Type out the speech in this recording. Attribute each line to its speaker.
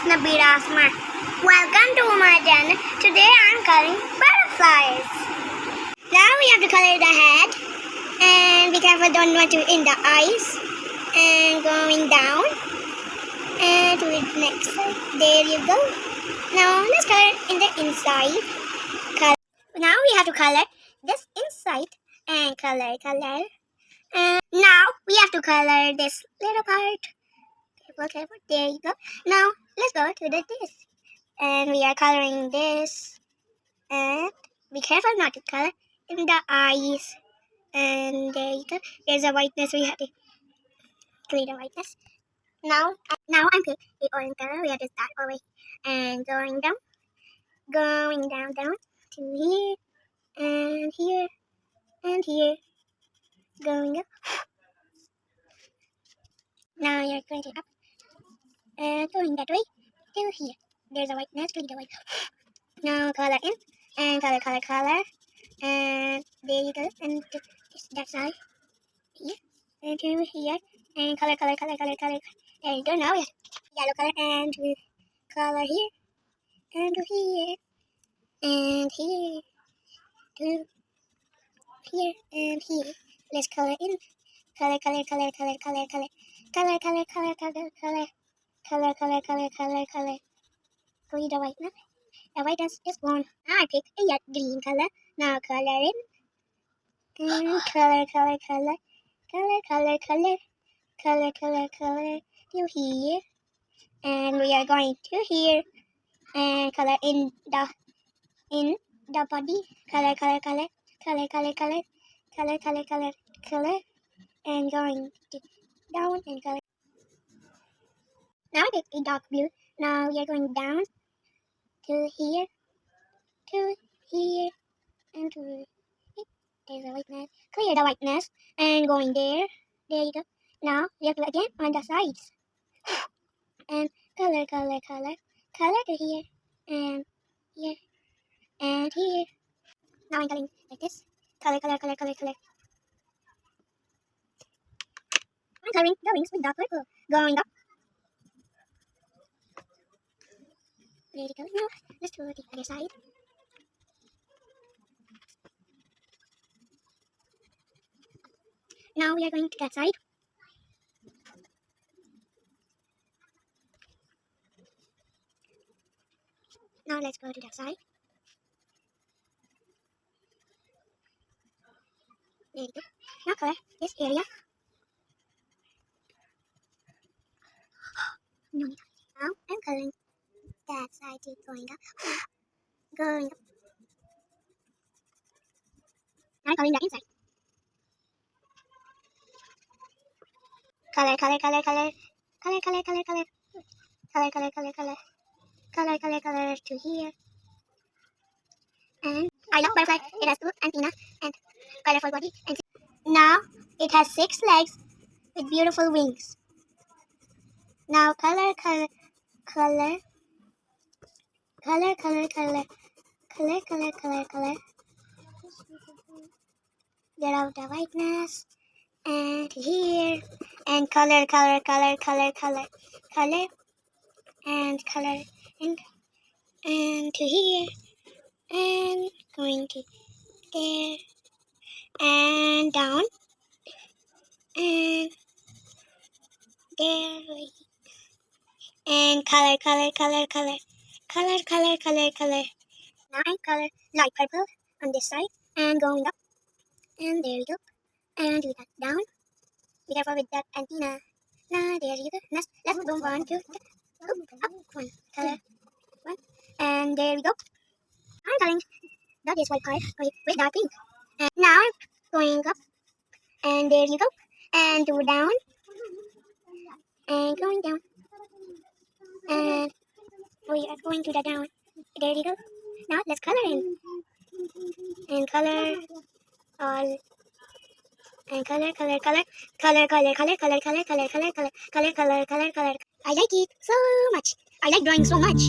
Speaker 1: Nabeera Usman. Welcome to my channel. Today I'm coloring butterflies. Now we have to color the head. And be careful, don't want to in the eyes. And going down. And to the next side. There you go. Now let's color in the inside. Now we have to color this inside. And color. And now we have to color this little part. Careful. There you go. Now let's go to this. And we are coloring this. And be careful not to color in the eyes. And there you go. There's a whiteness. We have to clean the whiteness. Now I'm picking the orange color. We have to start away and going down to here and here and here. Going up. Now you're going to up and going that way till here. There's a whiteness. Clean the white. Now color in and color. And there you go. And to that side here and to here and color. There you go. Now we have yellow color and to color here and to here and here to here and here. Let's color in. Color. Clean the white now. The whiteness is gone. Now I pick a green color. Now color in. And color. To here. And we are going to here. And color in the body. Color. And going to down and color. Now I pick a dark blue. Now we are going down to here, and to here. There's a whiteness. Clear the whiteness and going there. There you go. Now we have to again on the sides. And color to here and here and here. Now I'm coloring like this. Color. I'm coloring the wings with dark purple. Going up. There you go. Now let's do the other side. Now we are going to that side. Now let's go to that side. There you go. Now color this area. Now I'm coloring that side too, going up. Now I'm coloring the inside. Color to here. And I love butterfly. It has two antennae and colorful body. And now it has 6 legs with beautiful wings. Now color. Get out the whiteness and here and color and color and to here and going to there and down and there and color. Now I color light purple on this side and going up and there you go and do that down. Be careful with that antenna. Now there you go. Let's go 1, 2, up 1 color 1 and there we go. I'm coloring this white part with dark pink. And now I'm going up and there you go and do down and going down and we are going to the down. There you go. Now let's color in and color all and color. I like it so much. I like drawing so much.